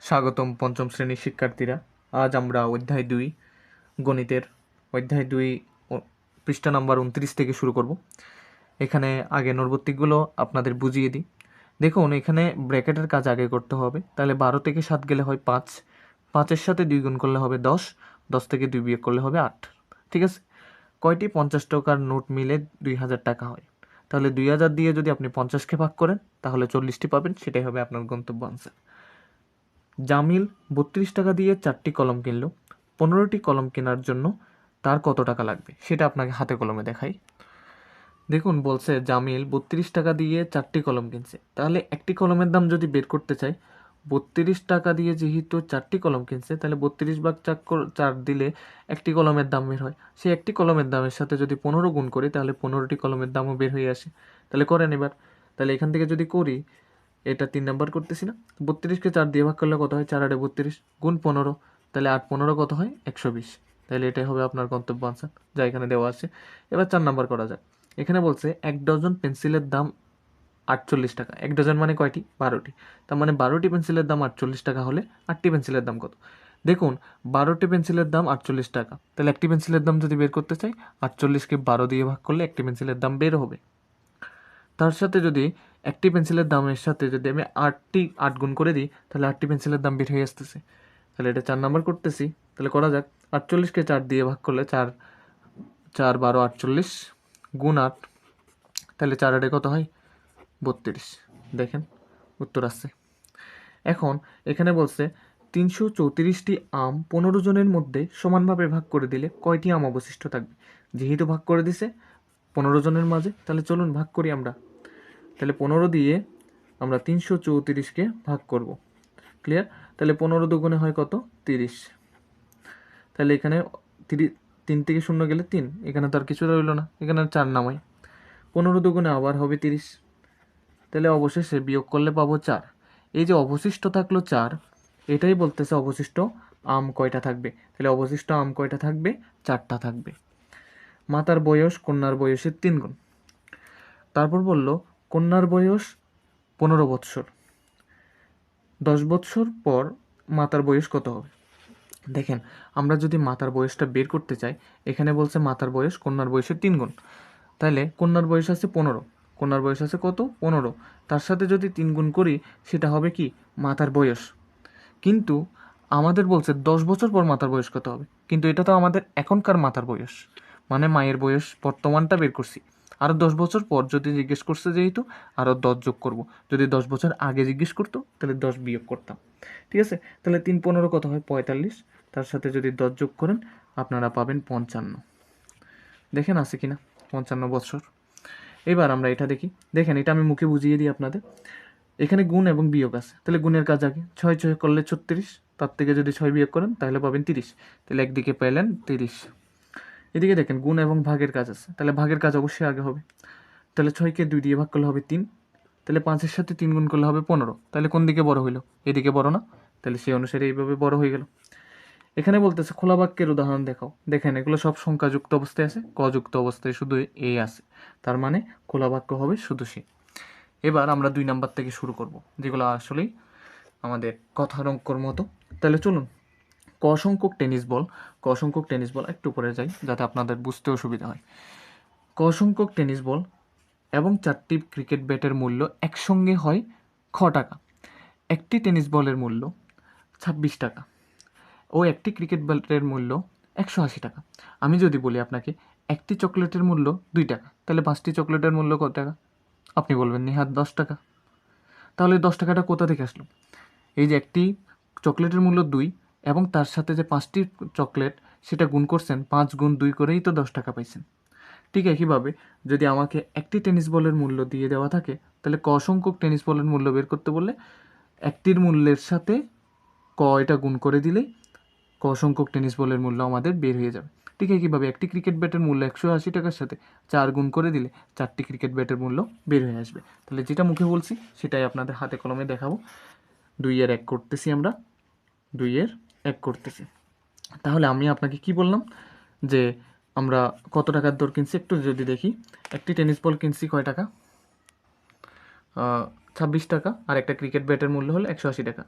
স্বাগতম পঞ্চম শ্রেণীর শিক্ষার্থীরা। আজ আমরা অধ্যায় 2 গণিতের অধ্যায় 2 পৃষ্ঠা নাম্বার 29 থেকে শুরু করব। এখানে আগে নৈর্ব্যক্তিকগুলো আপনাদের বুঝিয়ে দিই। দেখুন, এখানে ব্র্যাকেটের কাজ আগে করতে হবে। তাহলে 12 থেকে 7 গেলে হয় 5, 5-এর সাথে 2 গুণ করলে হবে 10, 10 থেকে 2 বিয়োগ করলে হবে 8। ঠিক আছে, কয়টি 50 টাকার নোট মিলে 2000 টাকা হয়? তাহলে 2000 দিয়ে যদি আপনি 50কে ভাগ করেন তাহলে 40টি পাবেন, সেটাই হবে আপনার গন্তব্য আনসার। জামিল 32 টাকা দিয়ে 4টি কলম কিনলো। 15টি কলম কেনার জন্য তার কত টাকা লাগবে সেটা আপনাকে হাতে কলমে দেখাই। দেখুন, বলছে জামিল 32 টাকা দিয়ে 4টি কলম কিনছে। তাহলে একটি কলমের দাম যদি বের করতে চাই, 32 টাকা দিয়ে যেহেতু 4টি কলম কিনছে, তাহলে 32/4 দিলে একটি কলমের দাম বের হয়। সেই একটি কলমের দামের সাথে যদি 15 গুণ করি তাহলে 15টি কলমের দামও বের হয়ে আসে। তাহলে করেন এবার। তাহলে এখান থেকে যদি করি, এটা 3 নাম্বার করতেছি না, 32কে 4 দিয়ে ভাগ করলে কত হয়? 4 8 32 গুণ 15, তাহলে 8 15 কত হয়? 120। তাহলে এটাই হবে আপনার গন্তব্য আনসার, যা এখানে দেওয়া আছে। এবার 4 নাম্বার করা যাক। এখানে বলছে 1 ডজন পেন্সিলের দাম 48 টাকা। 1 ডজন মানে কয়টি? 12টি। তার মানে 12টি পেন্সিলের দাম 48 টাকা হলে 8টি পেন্সিলের দাম কত? দেখুন, 12টি পেন্সিলের দাম 48 টাকা। তাহলে একটি পেন্সিলের দাম যদি বের করতে চাই, 48কে 12 দিয়ে ভাগ করলে একটি পেন্সিলের দাম বের হবে। তার সাথে যদি একটি পেন্সিলের দামের সাথে যদি আমি 8 গুণ করে দিই তাহলে 8টি পেন্সিলের দাম বের হয়ে আসতেছে। তাহলে এটা 4 নাম্বার করতেছি। তাহলে করা যাক। 48কে 4 দিয়ে ভাগ করলে 4 4 12 48 গুণ 8, তাহলে 4 8 কত হয়? 32। দেখেন, উত্তর আসছে। এখন এখানে বলছে 334টি আম 15 জনের মধ্যে সমানভাবে ভাগ করে দিলে কয়টি আম অবশিষ্ট থাকবে? যেহেতু ভাগ করে দিছে 15 জনের মাঝে, তাহলে চলুন ভাগ করি আমরা। তাহলে 15 দিয়ে আমরা 334কে ভাগ করব। ক্লিয়ার? তাহলে 15 দুগুণে হয় কত? 30। তাহলে এখানে 3 থেকে 0 গেলে 3, এখানে তো আর কিছু রইল না, এখানে 4 নামাই। 15 দুগুণে আবার হবে 30। তাহলে অবশেষে বিয়োগ করলে পাবো 4। এই যে অবশিষ্ট থাকলো 4, এটাই বলতেছে অবশিষ্ট আম কয়টা থাকবে। তাহলে অবশিষ্ট আম কয়টা থাকবে? 4টা থাকবে। মাতার বয়স কন্যার বয়সের 3 গুণ। তারপর বলল কন্যার বয়স 15 বৎসর, 10 বৎসর পর মাতার বয়স কত হবে? দেখেন, আমরা যদি মাতার বয়সটা বের করতে চাই, এখানে বলছে মাতার বয়স কন্যার বয়সের 3 গুণ। তাহলে কন্যার বয়স আছে 15, কন্যার বয়স আছে কত? 15। তার সাথে যদি 3 গুণ করি সেটা হবে কি? মাতার বয়স। কিন্তু আমাদের বলছে 10 বছর পর মাতার বয়স কত হবে, কিন্তু এটা তো আমাদের এখনকার মাতার বয়স, মানে মায়ের বয়স বর্তমানটা বের করছি। আরও 10 বছর পর যদি জিজ্ঞেস করছে, যেহেতু আরও 10 যোগ করব। যদি 10 বছর আগে জিজ্ঞেস করতো তাহলে 10 বিয়োগ করতাম। ঠিক আছে? তাহলে 3 15 কত হয়? 45। তার সাথে যদি 10 যোগ করেন আপনারা পাবেন 55। দেখেন আছে কিনা? 55 বছর। এবার আমরা এটা দেখি। দেখেন, এটা আমি মুখে বুঝিয়ে দিই আপনাদের। এখানে গুণ এবং বিয়োগ আছে, তাহলে গুণের কাজ আগে। 6 6 করলে 36, তার থেকে যদি 6 বিয়োগ করেন তাহলে পাবেন 30। তাহলে একদিকে পেলেন 30। এদিকে দেখেন গুণ এবং ভাগের কাজ আছে, তাহলে ভাগের কাজ অবশ্যই আগে হবে। তাহলে 6কে 2 দিয়ে ভাগ করলে হবে 3, তাহলে 5-এর সাথে 3 গুণ করলে হবে 15। তাহলে কোন দিকে বড় হইলো? এদিকে বড় না? তাহলে সেই অনুসারে এইভাবে বড় হয়ে গেল। এখানে বলতেছে খোলা বাক্যের উদাহরণ দেখাও। দেখেন, এগুলো সব সংখ্যাযুক্ত অবস্থায় আছে, কযুক্ত অবস্থায় শুধু এ আছে। তার মানে খোলা বাক্য হবে শুধু সে। এবার আমরা 2 নাম্বার থেকে শুরু করব, যেগুলো আসলেই আমাদের কথার অঙ্কর মতো। তাহলে চলুন। ক সংখ্যক টেনিস বল একটু উপরে যাই যাতে আপনাদের বুঝতেও সুবিধা হয়। ক সংখ্যক টেনিস বল এবং 4টি ক্রিকেট ব্যাটের মূল্য একসঙ্গে হয় টাকা। একটি টেনিস বলের মূল্য 26 টাকা ও একটি ক্রিকেট ব্যাটের মূল্য 180 টাকা। আমি যদি বলি আপনাকে একটি চকলেটের মূল্য 2 টাকা, তাহলে 5টি চকলেটের মূল্য কত টাকা? আপনি বলবেন নিহাত 10 টাকা। তাহলে 10 টাকাটা কোথা থেকে আসলো? এই যে একটি চকলেটের মূল্য 2 এবং তার সাথে যে 5টি চকলেট সেটা গুণ করছেন, 5 গুণ 2 করেই তো 10 টাকা পাইছেন। ঠিক একইভাবে যদি আমাকে একটি টেনিস বলের মূল্য দিয়ে দেওয়া থাকে, তাহলে ক সংখ্যক টেনিস বলের মূল্য বের করতে বললে একটির মূল্যের সাথে এটা গুণ করে দিলেই ক সংখ্যক টেনিস বলের মূল্য আমাদের বের হয়ে যাবে। ঠিক একইভাবে একটি ক্রিকেট ব্যাটের মূল্য 180 টাকার সাথে 4 গুণ করে দিলে 4টি ক্রিকেট ব্যাটের মূল্য বের হয়ে আসবে। তাহলে যেটা মুখে বলছি সেটাই আপনাদের হাতে কলমে দেখাবো। 2 এর 1 করতেছি আমরা, 2 এর 1 করতেছি। তাহলে আমি আপনাকে কি বললাম যে আমরা কত টাকার দর কিনছি একটু যদি দেখি। একটি টেনিস বল কিনছি কয় টাকা? টাকা, আর একটা ক্রিকেট ব্যাটের মূল্য হলো 180 টাকা।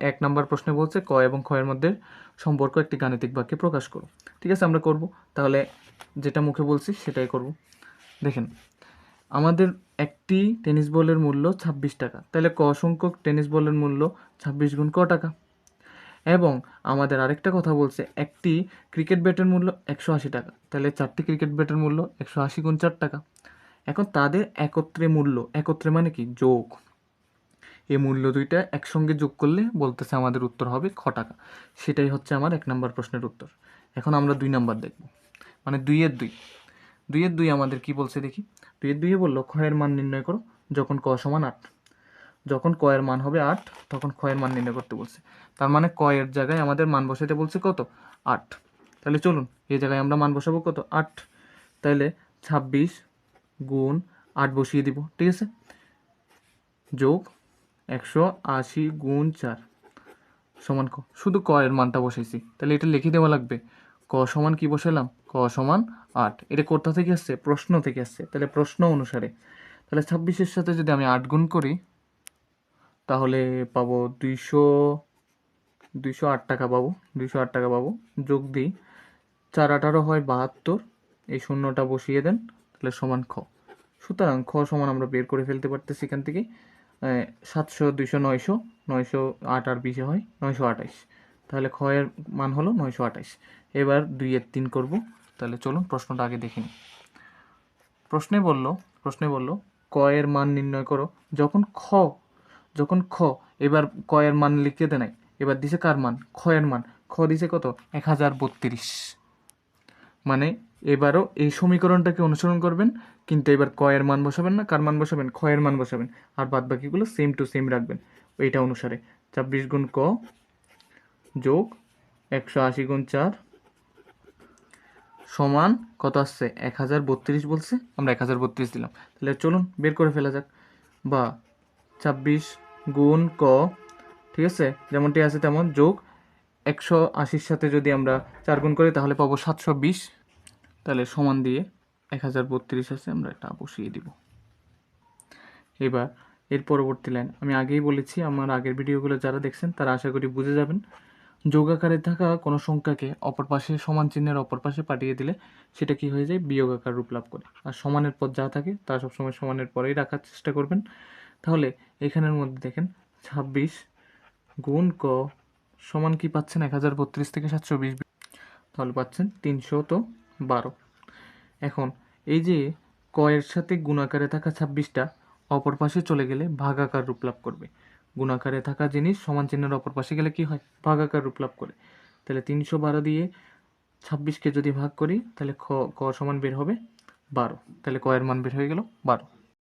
1 নম্বর প্রশ্নে বলছে ক এবং খ এর মধ্যে সম্পর্ক একটি গাণিতিক বাক্যে প্রকাশ করো। ঠিক আছে, আমরা করব। তাহলে যেটা মুখে বলছি সেটাই করব। দেখেন, আমাদের একটি টেনিস বলের মূল্য 26 টাকা, তাহলে ক সংখ্যক টেনিস বলের মূল্য 26 গুণ ক টাকা। এবং আমাদের আরেকটা কথা বলছে একটি ক্রিকেট ব্যাটের মূল্য 180 টাকা, তাহলে 4টি ক্রিকেট ব্যাটের মূল্য 180 গুণ 4 টাকা। এখন তাদের একত্রে মূল্য, একত্রে মানে কি যোগ, এই মূল্য দুইটা একসঙ্গে যোগ করলে বলতেছে আমাদের উত্তর হবে খ টাকা। সেটাই হচ্ছে আমার 1 নম্বর প্রশ্নের উত্তর। এখন আমরা 2 নাম্বার দেখব, মানে 2 এর 2 আমাদের কি বলছে দেখি। 2 এর 2 বললো খ এর মান নির্ণয় করো যখন ক সমান 8। যখন ক এর মান হবে 8 তখন খ এর মান নির্ণয় করতে বলছে। তার মানে ক এর জায়গায় আমাদের মান বসাতে বলছে কত, 8। তাহলে চলুন এই জায়গায় আমরা মান বসাবো কত, 8। তাহলে 26 গুণ 8 বসিয়ে দিব, ঠিক আছে, যোগ 180 গুণ 4 সমান ক। শুধু ক এর মানটা বসাইছি, তাহলে এটা লিখে দেওয়া লাগবে। ক সমান কি বসালাম, ক সমান 8। এটা কোথা থেকে আসছে, প্রশ্ন থেকে আসছে। তাহলে প্রশ্ন অনুসারে, তাহলে 26-এর সাথে যদি আমি 8 গুণ করি তাহলে পাবো 208 টাকা পাবো। 208 টাকা পাবো, যোগ দিই 4 18 হয় 72, এই শূন্যটা বসিয়ে দেন, তাহলে সমান খ। সুতরাং খ সমান আমরা বের করে ফেলতে পারতেছি এখান থেকে 700 200 900, 900 8 আর 20 হয় 928। তাহলে খ এর মান হলো 928। এবার 2 এর 3 করব। তাহলে চলুন প্রশ্নটা আগে দেখে নিই। প্রশ্নে বলল ক এর মান নির্ণয় করো যখন খ, এবার ক এর মান লিখে দেয় নাই, এবার দিছে কার মান, খ এর মান। খ দিছে কত, 1032। মানে এবারও এই সমীকরণটাকে অনুসরণ করবেন, কিন্তু এবার ক এর মান বসাবেন না, কার মান বসাবেন, খ এর মান বসাবেন, আর বাদ বাকিগুলো সেম টু সেম রাখবেন এইটা অনুসারে। 26 গুণ ক যোগ 180 গুণ 4 সমান কত আসছে, 1032 বলছে, আমরা 1032 দিলাম। তাহলে চলুন বের করে ফেলা যাক। বা 26 গুণ ক, ঠিক আছে, যেমনটি আছে তেমন, যোগ 180-র সাথে যদি আমরা 4 গুণ করি তাহলে পাবো 720। তাহলে সমান দিয়ে 1032 আছে, আমরা এটা বসিয়ে দিব। এবার এর পরবর্তী লাইন, আমি আগেই বলেছি, আমার আগের ভিডিওগুলো যারা দেখছেন তারা আশা করি বুঝে যাবেন। যোগ আকারে থাকা কোনো সংখ্যাকে অপর পাশে সমান চিহ্নের অপর পাশে পাঠিয়ে দিলে সেটা কি হয়ে যায়, বিয়োগ আকার রূপ লাভ করে। আর সমানের পর যা থাকে তা সবসময় সমানের পরেই রাখার চেষ্টা করবেন। তাহলে এখানের মধ্যে দেখেন 26 গুণ ক সমান কি পাচ্ছেন, 1032 থেকে 720, তাহলে পাচ্ছেন 312। এখন এই যে ক এর সাথে গুণাকারে থাকা 26টা অপর পাশে চলে গেলে ভাগাকার রূপ লাভ করবে। গুণাকারে থাকা জিনিস সমান চিহ্নের অপর পাশে গেলে কি হয়, ভাগাকার রূপ লাভ করে। তাহলে 312 দিয়ে 26কে যদি ভাগ করি তাহলে ক সমান বের হবে 12। তাহলে ক এর মান বের হয়ে গেল 12।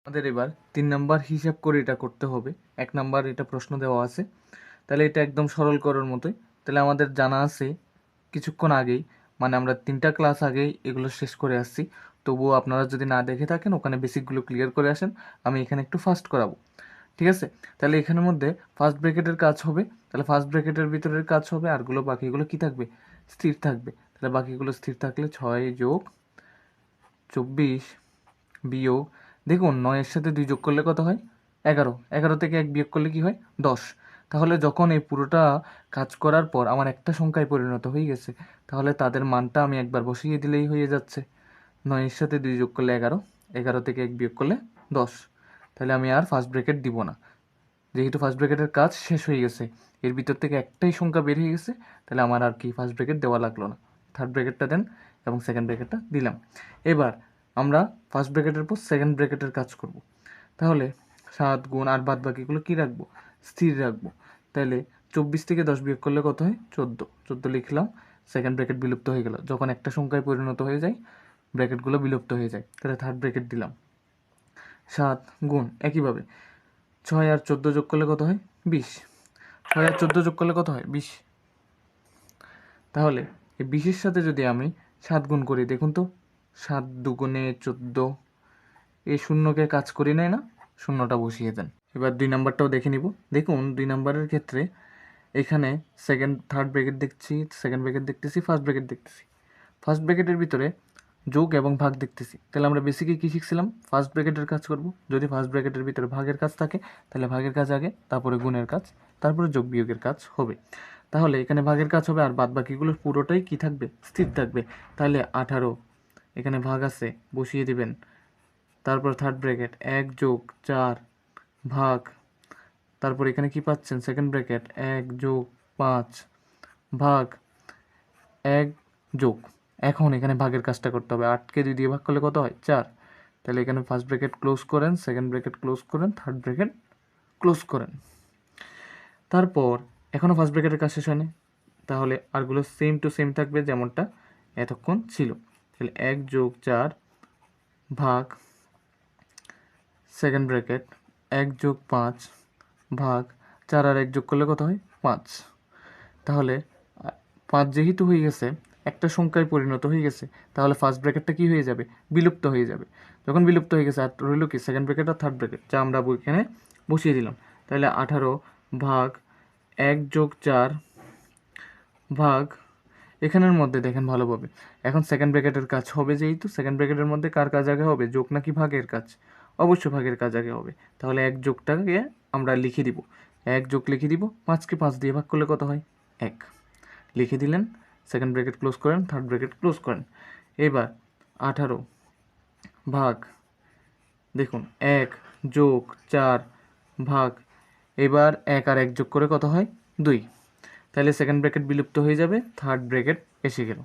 আমাদের এবার 3 নাম্বার হিসাব করে এটা করতে হবে। 1 নাম্বার এটা প্রশ্ন দেওয়া আছে, তাহলে এটা একদম সরল করার মতোই। তাহলে আমাদের জানা আছে কিছুক্ষণ আগেই, মানে আমরা 3টা ক্লাস আগেই এগুলো শেষ করে আসছি। তবুও আপনারা যদি না দেখে থাকেন ওখানে বেসিকগুলো ক্লিয়ার করে আসেন, আমি এখানে একটু ফাস্ট করাবো, ঠিক আছে। তাহলে এখানের মধ্যে ফার্স্ট ব্র্যাকেটের কাজ হবে, তাহলে ফার্স্ট ব্র্যাকেটের ভিতরের কাজ হবে, আরগুলো বাকিগুলো কি থাকবে, স্থির থাকবে। তাহলে বাকিগুলো স্থির থাকলে 6 যোগ 24 বিয়োগ, দেখুন 9-এর সাথে 2 যোগ করলে কত হয়, 11। 11 থেকে 1 বিয়োগ করলে কি হয়, 10। তাহলে যখন এই পুরোটা কাজ করার পর আমার একটা সংখ্যায় পরিণত হয়ে গেছে, তাহলে তাদের মানটা আমি একবার বসিয়ে দিলেই হয়ে যাচ্ছে। 9-এর সাথে 2 যোগ করলে 11, 11 থেকে 1 বিয়োগ করলে 10। তাহলে আমি আর ফার্স্ট ব্র্যাকেট দিব না, যেহেতু ফার্স্ট ব্র্যাকেটের কাজ শেষ হয়ে গেছে, এর ভিতর থেকে একটাই সংখ্যা বের হয়ে গেছে, তাহলে আমার আর কি ফার্স্ট ব্র্যাকেট দেওয়া লাগলো না। থার্ড ব্র্যাকেটটা দেন এবং সেকেন্ড ব্র্যাকেটটা দিলাম। এবার আমরা ফার্স্ট ব্র্যাকেটের পর সেকেন্ড ব্র্যাকেটের কাজ করব। তাহলে 7 গুণ আর বাদ বাকিগুলো কী রাখবো, স্থির রাখবো। তাহলে 24 থেকে 10 বিয়োগ করলে কত হয়, 14। 14 লিখলাম, সেকেন্ড ব্র্যাকেট বিলুপ্ত হয়ে গেল। যখন একটা সংখ্যায় পরিণত হয়ে যায় ব্র্যাকেটগুলো বিলুপ্ত হয়ে যায়, তাহলে থার্ড ব্র্যাকেট দিলাম। 7 গুণ একইভাবে 6 আর 14 যোগ করলে কত হয়, 20। 6 আর 14 যোগ করলে কত হয়, 20। তাহলে এই 20-এর সাথে যদি আমি 7 গুণ করি, দেখুন তো 7 দুগুণে 14, এই শূন্যকে কাজ করি নাই না, শূন্যটা বসিয়ে দেন। এবার 2 নাম্বারটাও দেখে নিব। দেখুন 2 নাম্বারের ক্ষেত্রে এখানে থার্ড ব্র্যাকেট দেখছি, সেকেন্ড ব্র্যাকেট দেখতেছি, ফার্স্ট ব্র্যাকেট দেখতেছি। ফার্স্ট ব্র্যাকেটের ভিতরে যোগ এবং ভাগ দেখতেছি, তাহলে আমরা বেসিকে কী শিখছিলাম? ফার্স্ট ব্র্যাকেটের কাজ করব। যদি ফার্স্ট ব্র্যাকেটের ভিতরে ভাগের কাজ থাকে তাহলে ভাগের কাজ আগে, তারপরে গুণের কাজ, তারপরে যোগ বিয়োগের কাজ হবে। তাহলে এখানে ভাগের কাজ হবে আর বাদ বাকিগুলো পুরোটাই কী থাকবে? স্থির থাকবে। তাহলে 18 এখানে ভাগ আছে, বসিয়ে দিবেন। তারপর থার্ড ব্র্যাকেট 1 যোগ 4 ভাগ, তারপর এখানে কি পাচ্ছেন? সেকেন্ড ব্র্যাকেট 1 যোগ 5 ভাগ 1 যোগ। এখন এখানে ভাগের কাজটা করতে হবে। 8কে 2 দিয়ে ভাগ করলে কত হয়? 4। তাহলে এখানে ফার্স্ট ব্র্যাকেট ক্লোজ করেন, সেকেন্ড ব্র্যাকেট ক্লোজ করেন, থার্ড ব্র্যাকেট ক্লোজ করেন। তারপর এখনও ফার্স্ট ব্র্যাকেটের কাজ শেষ হয়নি, তাহলে আরগুলো সেম টু সেম থাকবে যেমনটা এতক্ষণ ছিল। তাহলে 1 যোগ 4 ভাগ সেকেন্ড ব্র্যাকেট 1 যোগ 5 ভাগ 4 আর 1 যোগ করলে কত হয়? 5। তাহলে 5 যেহেতু হয়ে গেছে, একটা সংখ্যায় পরিণত হয়ে গেছে, তাহলে ফার্স্ট ব্র্যাকেটটা কী হয়ে যাবে? বিলুপ্ত হয়ে যাবে। যখন বিলুপ্ত হয়ে গেছে আর রইল কি? সেকেন্ড ব্র্যাকেট আর থার্ড ব্র্যাকেট, যা আমরা এখানে বসিয়ে দিলাম। তাহলে 18 ভাগ 1 যোগ 4 ভাগ, এখানের মধ্যে দেখেন ভালোভাবে, এখন সেকেন্ড ব্র্যাকেটের কাজ হবে, যেহেতু সেকেন্ড ব্র্যাকেটের মধ্যে কার কাজ আগে হবে? যোগ নাকি ভাগের কাজ? অবশ্যই ভাগের কাজ আগে হবে। তাহলে 1 যোগটাকে আমরা লিখে দিব, 1 যোগ লিখে দিব। 5কে 5 দিয়ে ভাগ করলে কত হয়? 1 লিখে দিলেন। সেকেন্ড ব্র্যাকেট ক্লোজ করেন, থার্ড ব্র্যাকেট ক্লোজ করেন। এবার 18 ভাগ, দেখুন 1 যোগ 4 ভাগ, এবার 1 আর 1 যোগ করে কত হয়? 2। তাহলে সেকেন্ড ব্র্যাকেট বিলুপ্ত হয়ে যাবে, থার্ড ব্র্যাকেট এসে গেল।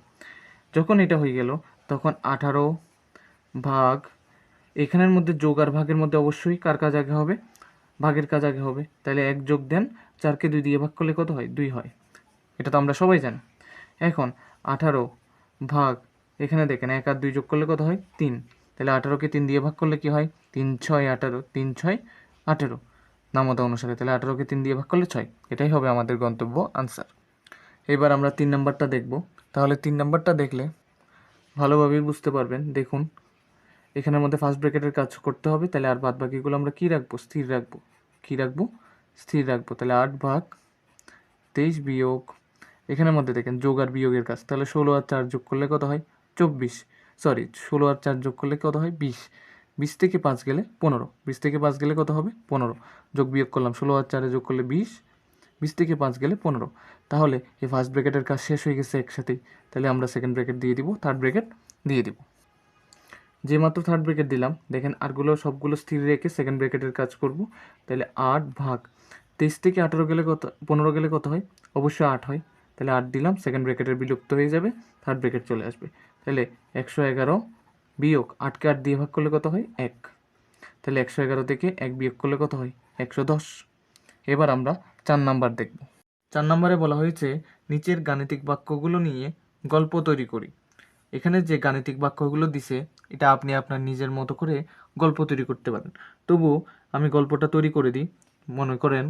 যখন এটা হয়ে গেল তখন 18 ভাগ, এখানের মধ্যে যোগ আর ভাগের মধ্যে অবশ্যই কার কাজ আগে হবে? ভাগের কাজ আগে হবে। তাহলে 1 যোগ দেন, 4কে 2 দিয়ে ভাগ করলে কত হয়? 2 হয়। এটা তো আমরা সবাই জানি। এখন 18 ভাগ, এখানে দেখেন 1 আর 2 যোগ করলে কত হয়? 3। তাহলে 18কে 3 দিয়ে ভাগ করলে কি হয়? 3 6 18, 3 6 18 নামতা অনুসারে। তাহলে 18কে 3 দিয়ে ভাগ করলে 6। এটাই হবে আমাদের গন্তব্য আনসার। এবার আমরা 3 নাম্বারটা দেখব। তাহলে 3 নাম্বারটা দেখলে ভালোভাবেই বুঝতে পারবেন। দেখুন এখানের মধ্যে ফার্স্ট ব্র্যাকেটের কাজ করতে হবে, তাহলে আর বাদ বাকিগুলো আমরা কী রাখবো? স্থির রাখবো। কী রাখবো? স্থির রাখবো। তাহলে 8 ভাগ 23 বিয়োগ, এখানের মধ্যে দেখেন যোগ আর বিয়োগের কাজ, তাহলে 16 আর 4 যোগ করলে কত হয়? 24। 16 আর 4 যোগ করলে কত হয়? 20। 20 থেকে 5 গেলে 15। 20 থেকে 5 গেলে কত হবে? 15। যোগ বিয়োগ করলাম, 16 আর 4 যোগ করলে 20, 20 থেকে 5 গেলে 15। তাহলে এই ফার্স্ট ব্র্যাকেটের কাজ শেষ হয়ে গেছে একসাথেই। তাহলে আমরা সেকেন্ড ব্র্যাকেট দিয়ে দিব, থার্ড ব্র্যাকেট দিয়ে দিব। যে মাত্র থার্ড ব্র্যাকেট দিলাম, দেখেন আরগুলো সবগুলো স্থির রেখে সেকেন্ড ব্র্যাকেটের কাজ করব। তাহলে 8 ভাগ 23 থেকে 18 গেলে কত? 15 গেলে কত হয়? অবশ্যই 8 হয়। তাহলে 8 দিলাম, সেকেন্ড ব্র্যাকেটের বিলুপ্ত হয়ে যাবে, থার্ড ব্র্যাকেট চলে আসবে। তাহলে 111 বিয়োগ 8কে 8 দিয়ে ভাগ করলে কত হয়? 1। তাহলে 111 থেকে 1 বিয়োগ করলে কত হয়? 110। এবার আমরা 4 নাম্বার দেখব। 4 নাম্বারে বলা হয়েছে নিচের গাণিতিক বাক্যগুলো নিয়ে গল্প তৈরি করি। এখানে যে গাণিতিক বাক্যগুলো দিছে এটা আপনি আপনার নিজের মতো করে গল্প তৈরি করতে পারেন। তবু আমি গল্পটা তৈরি করে দিই। মনে করেন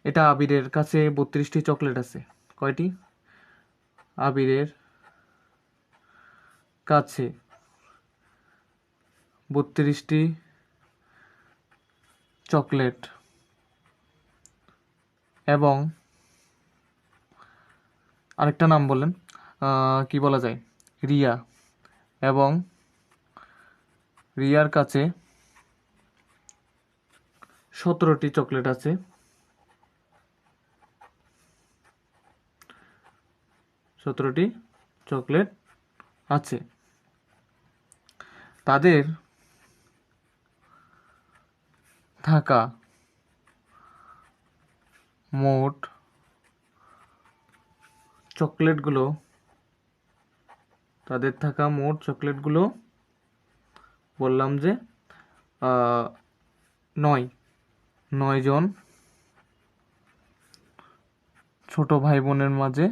এটা আবিরের কাছে 32টি চকলেট আছে। কয়টি? আবিরের কাছে 32টি চকলেট এবং আরেকটা নাম বলেন, কি বলা যায়? রিয়া, এবং রিয়ার কাছে 17টি চকলেট আছে। 17টি চকলেট আছে। তাদের থাকা মোট চকলেটগুলো, বললাম যে 9 জন ছোট ভাই বোনের মাঝে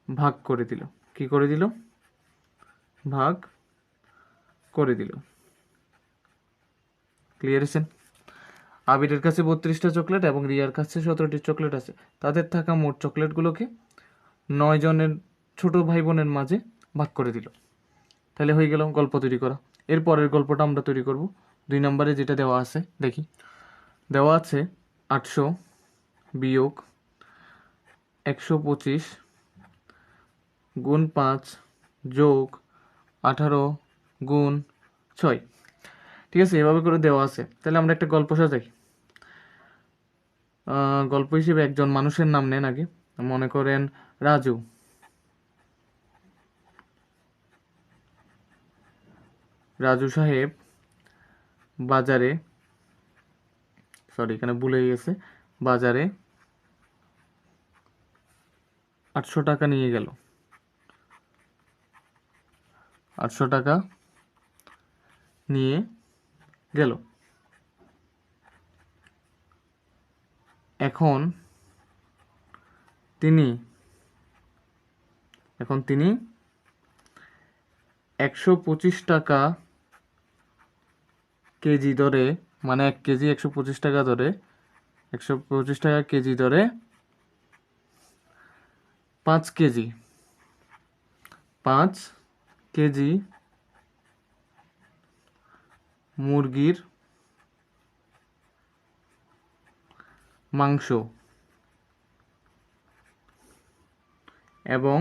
ভাগ করে দিল। কি করে দিল? ভাগ করে দিল। ক্লিয়ার আছেন? আবিরের কাছে 32টা চকলেট এবং রিয়ার কাছে 17টি চকলেট আছে। তাদের থাকা মোট চকলেটগুলোকে 9 জনের ছোট ভাই বোনের মাঝে ভাগ করে দিল। তাহলে হয়ে গেল গল্প তৈরি করা। এরপরের গল্পটা আমরা তৈরি করব 2 নম্বরে যেটা দেওয়া আছে, দেখি। দেওয়া আছে 800 বিয়োগ 125 গুণ 5 যোগ 18 গুণ 6। ঠিক আছে, এভাবে করে দেওয়া আছে। তাহলে আমরা একটা গল্প সাজাই। গল্প হিসেবে একজন মানুষের নাম নেন আগে। মনে করেন রাজু। রাজু সাহেব বাজারে, সরি এখানে ভুলে গেছে, বাজারে 800 টাকা নিয়ে গেল। 800 টাকা নিয়ে গেল। এখন তিনি 125 টাকা কেজি দরে, মানে 1 কেজি 125 টাকা দরে, 125 টাকা কেজি দরে 5 কেজি 5 কেজি মুরগির মাংস এবং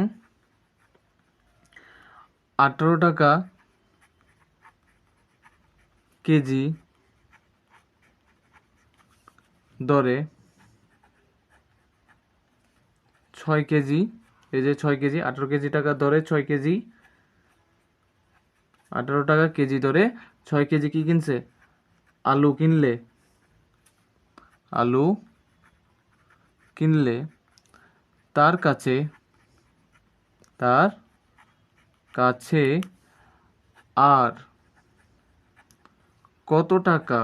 18 টাকা কেজি দরে 6 কেজি, এই যে 6 কেজি, 18 কেজি টাকা দরে 6 কেজি, 18 টাকা কেজি দরে 6 কেজি কি কিনছে? আলু কিনলে, আলু কিনলে তার কাছে আর কত টাকা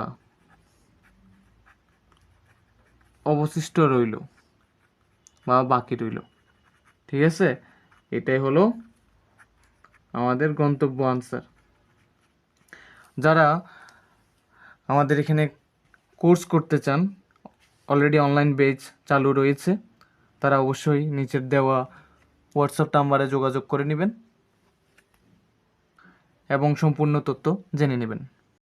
অবশিষ্ট রইল বা বাকি রইল? ঠিক আছে, এটাই হলো আমাদের গন্তব্য আনসার। যারা আমাদের এখানে কোর্স করতে চান, অলরেডি অনলাইন বেচ চালু রয়েছে, তারা অবশ্যই নিচের দেওয়া হোয়াটসঅ্যাপ নাম্বারে যোগাযোগ করে নেবেন এবং সম্পূর্ণ তথ্য জেনে নেবেন।